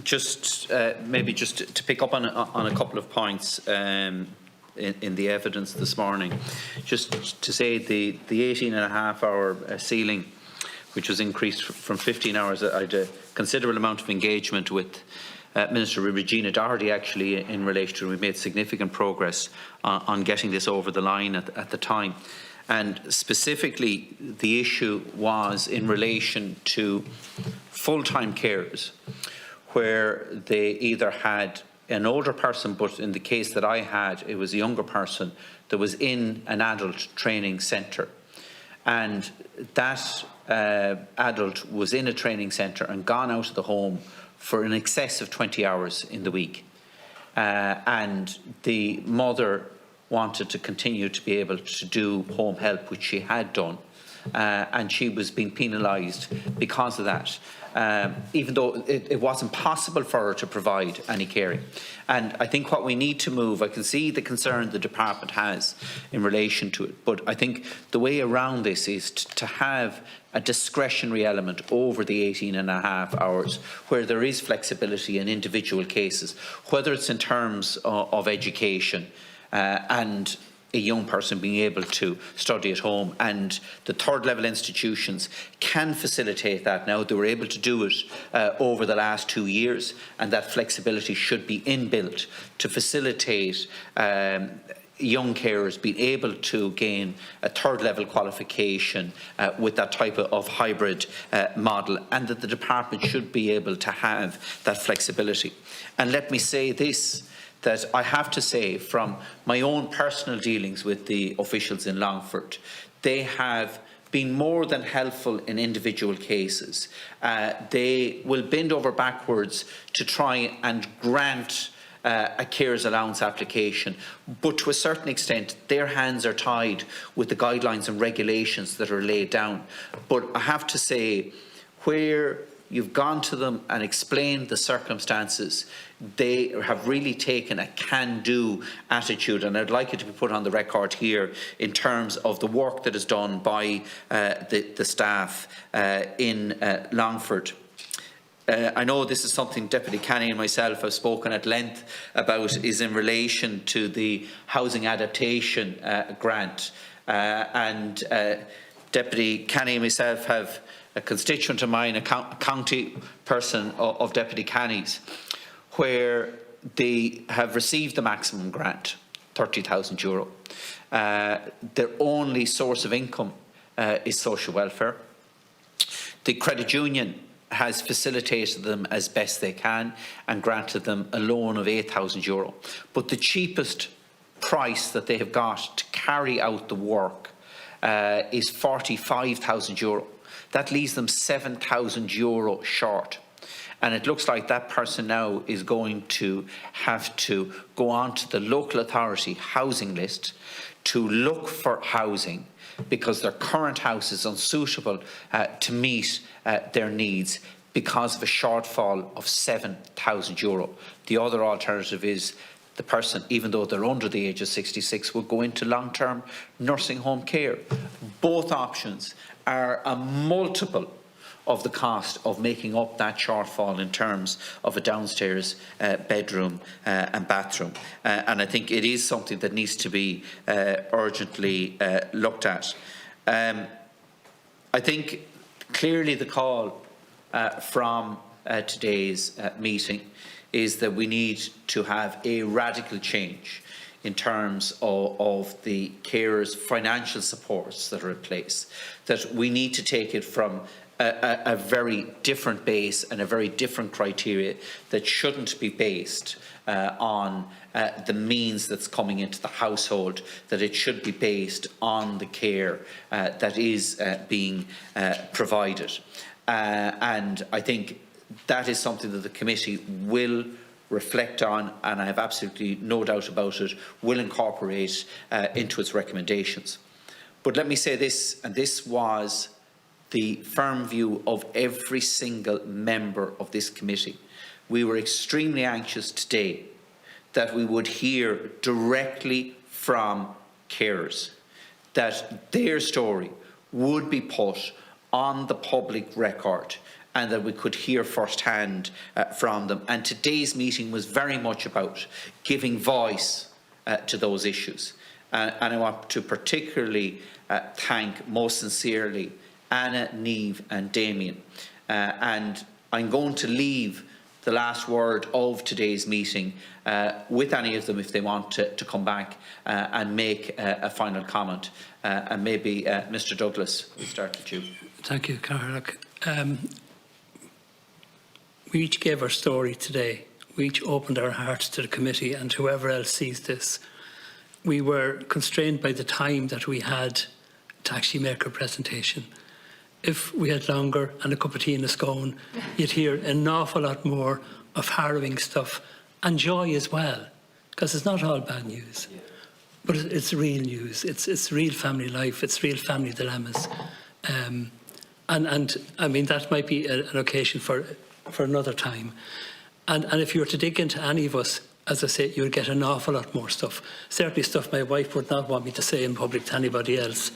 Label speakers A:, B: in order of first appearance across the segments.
A: just maybe just to pick up on a couple of points in the evidence this morning, just to say the 18.5-hour ceiling, which was increased from 15 hours, I had a considerable amount of engagement with Minister Regina Doherty actually in relation to. We made significant progress on getting this over the line at the time. And specifically, the issue was in relation to full-time carers, where they either had an older person, but in the case that I had, it was a younger person that was in an adult training centre. And that adult was in a training centre and gone out of the home for in excess of 20 hours in the week. And the mother wanted to continue to be able to do home help, which she had done, and she was being penalised because of that, even though it wasn't possible for her to provide any caring. And I think what we need to move, I can see the concern the department has in relation to it, but I think the way around this is to have a discretionary element over the 18.5 hours, where there is flexibility in individual cases, whether it's in terms of education, and a young person being able to study at home, and the third level institutions can facilitate that now. They were able to do it over the last 2 years, and that flexibility should be inbuilt to facilitate young carers being able to gain a third level qualification with that type of hybrid model, and that the department should be able to have that flexibility. And let me say this, that I have to say, from my own personal dealings with the officials in Longford, they have been more than helpful in individual cases. They will bend over backwards to try and grant a carers allowance application, but to a certain extent their hands are tied with the guidelines and regulations that are laid down. But I have to say, where you've gone to them and explained the circumstances, they have really taken a can-do attitude, and I'd like it to be put on the record here in terms of the work that is done by the staff in Longford. I know this is something Deputy Canny and myself have spoken at length about, is in relation to the housing adaptation grant, and Deputy Canny and myself have a constituent of mine, a county person of Deputy Canny's, where they have received the maximum grant, €30,000. Their only source of income is social welfare. The credit union has facilitated them as best they can and granted them a loan of €8,000. But the cheapest price that they have got to carry out the work is €45,000. That leaves them €7,000 short. And it looks like that person now is going to have to go on to the local authority housing list to look for housing, because their current house is unsuitable to meet their needs because of a shortfall of €7,000. The other alternative is the person, even though they're under the age of 66, will go into long-term nursing home care. Both options are a multiple of the cost of making up that shortfall in terms of a downstairs bedroom and bathroom. And I think it is something that needs to be urgently looked at. I think clearly the call from today's meeting is that we need to have a radical change in terms of the carers' financial supports that are in place, that we need to take it from a very different base and a very different criteria that shouldn't be based on the means that's coming into the household, that it should be based on the care that is being provided. And I think that is something that the committee will reflect on, and I have absolutely no doubt about it, will incorporate into its recommendations. But let me say this, and this was the firm view of every single member of this committee. We were extremely anxious today that we would hear directly from carers, that their story would be put on the public record, and that we could hear firsthand from them. And today's meeting was very much about giving voice to those issues. And I want to particularly thank most sincerely Anna, Niamh and Damien. And I'm going to leave the last word of today's meeting with any of them if they want to come back and make a final comment. And maybe Mr. Douglas, we'll start with you.
B: Thank you, Carla. We each gave our story today. We each opened our hearts to the committee and whoever else sees this. We were constrained by the time that we had to actually make our presentation. If we had longer and a cup of tea and a scone, you'd hear an awful lot more of harrowing stuff and joy as well, because it's not all bad news. But it's real news. It's real family life. It's real family dilemmas. And I mean, that might be an occasion for another time. And if you were to dig into any of us, as I say, you'll get an awful lot more stuff. Certainly stuff my wife would not want me to say in public to anybody else.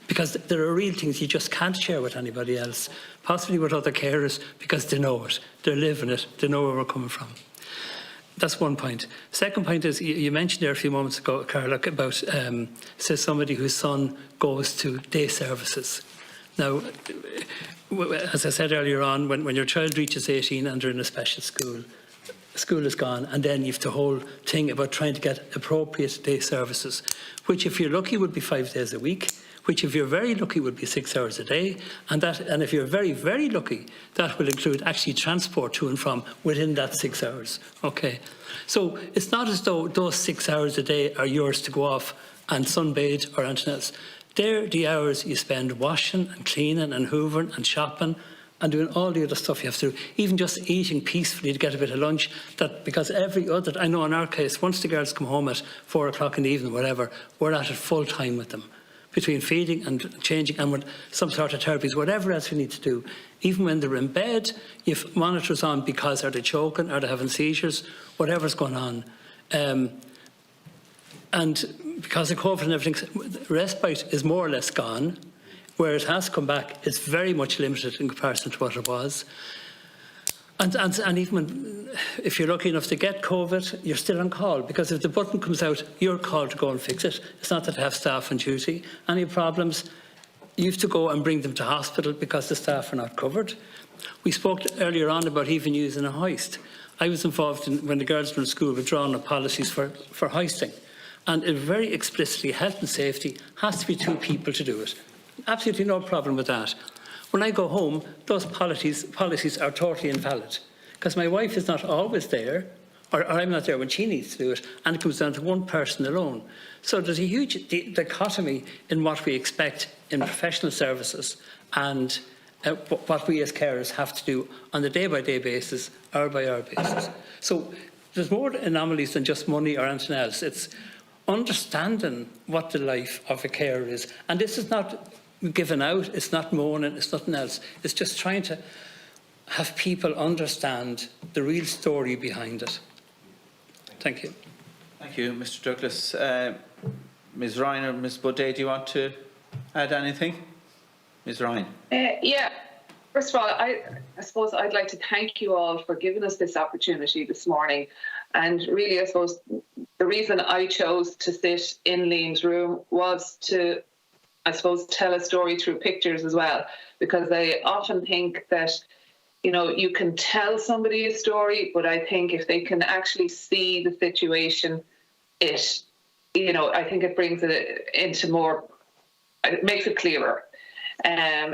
B: Because there are real things you just can't share with anybody else, possibly with other carers, because they know it, they're living it, they know where we're coming from. That's one point. Second point is, you mentioned there a few moments ago, Carla, about say somebody whose son goes to day services. Now, as I said earlier on, when your child reaches 18 and they're in a special school, school is gone, and then you've the whole thing about trying to get appropriate day services, which if you're lucky would be 5 days a week, which if you're very lucky would be 6 hours a day, and if you're very, very lucky, that will include actually transport to and from within that 6 hours. Okay, so it's not as though those 6 hours a day are yours to go off and sunbathe or anything else. They're the hours you spend washing and cleaning and hoovering and shopping and doing all the other stuff you have to do, even just eating peacefully to get a bit of lunch. Because every other, I know in our case, once the girls come home at 4 o'clock in the evening, whatever, we're at it full time with them, between feeding and changing and with some sort of therapies, whatever else we need to do. Even when they're in bed, you've monitors on because are they choking, are they having seizures, whatever's going on. And because of COVID and everything, respite is more or less gone. Where it has come back, it's very much limited in comparison to what it was. And even when, if you're lucky enough to get COVID, you're still on call, because if the button comes out, you're called to go and fix it. It's not that they have staff on duty. Any problems, you have to go and bring them to hospital because the staff are not covered. We spoke earlier on about even using a hoist. I was involved in, when the girls were in school, with drawing up policies for hoisting. And it very explicitly, health and safety has to be 2 people to do it. Absolutely no problem with that. When I go home, those policies are totally invalid, because my wife is not always there, or I'm not there when she needs to do it, and it comes down to one person alone. So there's a huge dichotomy in what we expect in professional services and what we as carers have to do on a day-by-day basis, hour-by-hour basis. So there's more anomalies than just money or anything else. It's understanding what the life of a carer is. And this is not given out, it's not moaning, it's nothing else. It's just trying to have people understand the real story behind it. Thank you.
A: Thank you, Mr. Douglas. Ms. Ryan or Ms. Budday, do you want to add anything? Ms. Ryan.
C: Yeah. First of all, I suppose I'd like to thank you all for giving us this opportunity this morning. And really, I suppose the reason I chose to sit in Liam's room was to, I suppose, tell a story through pictures as well, because I often think that, you know, you can tell somebody a story, but I think if they can actually see the situation, it, you know, I think it brings it into more, it makes it clearer.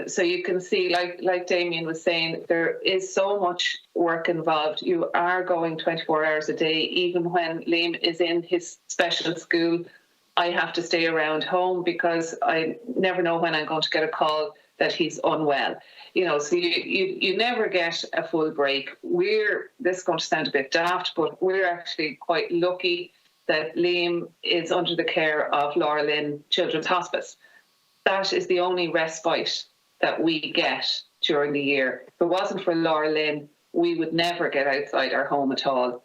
C: So you can see, like Damien was saying, there is so much work involved. You are going 24 hours a day. Even when Liam is in his special school, I have to stay around home because I never know when I'm going to get a call that he's unwell. You know, so you never get a full break. This is going to sound a bit daft, but we're actually quite lucky that Liam is under the care of Laura Lynn Children's Hospice. That is the only respite that we get during the year. If it wasn't for Laura Lynn, we would never get outside our home at all.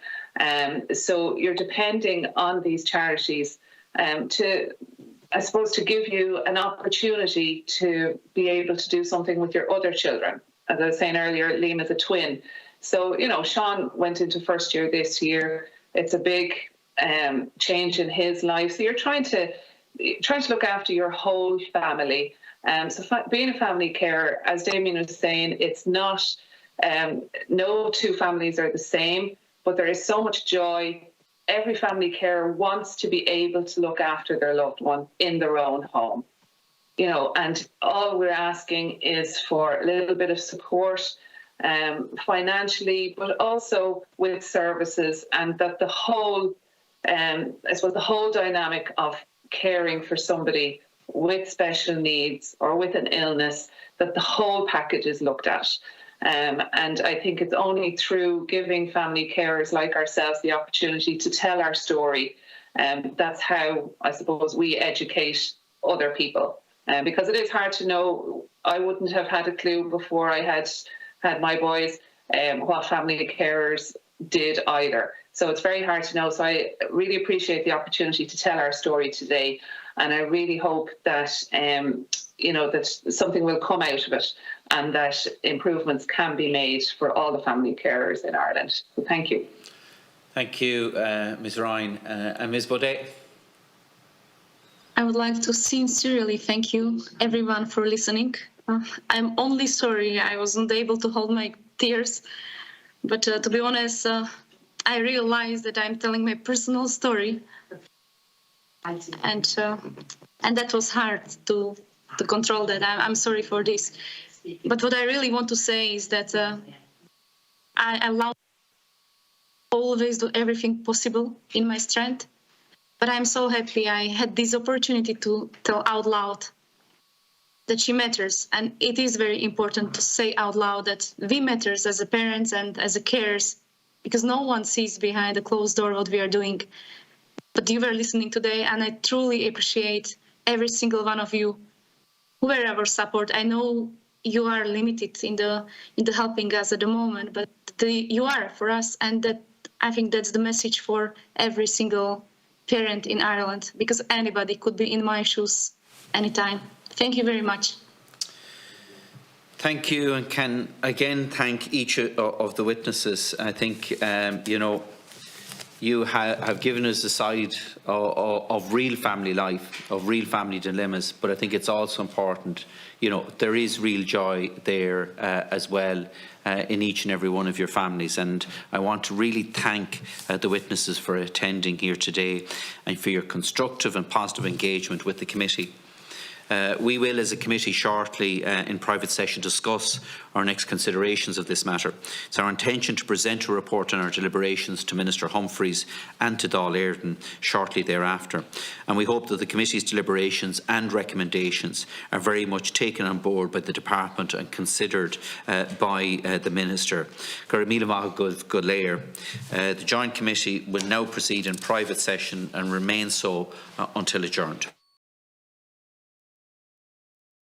C: So you're depending on these charities to, I suppose, to give you an opportunity to be able to do something with your other children. as I was saying earlier, Liam is a twin. So, you know, Sean went into first year this year. It's a big change in his life. So you're trying to look after your whole family. So being a family carer, as Damien was saying, it's not, no two families are the same, but there is so much joy. Every family carer wants to be able to look after their loved one in their own home. You know, and all we're asking is for a little bit of support, financially, but also with services, and that the whole, I suppose, the whole dynamic of caring for somebody with special needs or with an illness, that the whole package is looked at. And I think it's only through giving family carers like ourselves the opportunity to tell our story. That's how, I suppose, we educate other people. Because it is hard to know. I wouldn't have had a clue before I had my boys what family carers did either. So it's very hard to know. So I really appreciate the opportunity to tell our story today. And I really hope that, you know, that something will come out of it and that improvements can be made for all the family carers in Ireland. So thank you.
A: Thank you, Ms. Ryan. And Ms. Baudet?
D: I would like to sincerely thank you, everyone, for listening. I'm only sorry I wasn't able to hold my tears. But to be honest, I realized that I'm telling my personal story. And that was hard to control that. I'm sorry for this. But what I really want to say is that I allow always do everything possible in my strength. But I'm so happy I had this opportunity to tell out loud that she matters. And it is very important to say out loud that we matters as a parents and as a carers, because no one sees behind the closed door what we are doing. But you were listening today, and I truly appreciate every single one of you who were our support. I know you are limited in the helping us at the moment, but you are for us, and that I think that's the message for every single parent in Ireland, because anybody could be in my shoes anytime. Thank you very much.
A: Thank you, and can again thank each of the witnesses. I think, you know, you have given us a side of real family life, of real family dilemmas, but I think it's also important, you know, there is real joy there as well in each and every one of your families. And I want to really thank the witnesses for attending here today and for your constructive and positive engagement with the committee. We will, as a committee, shortly in private session discuss our next considerations of this matter. It's our intention to present a report on our deliberations to Minister Humphreys and to Dáil Éireann shortly thereafter. And we hope that the committee's deliberations and recommendations are very much taken on board by the department and considered by the Minister. The Joint Committee will now proceed in private session and remain so until adjourned.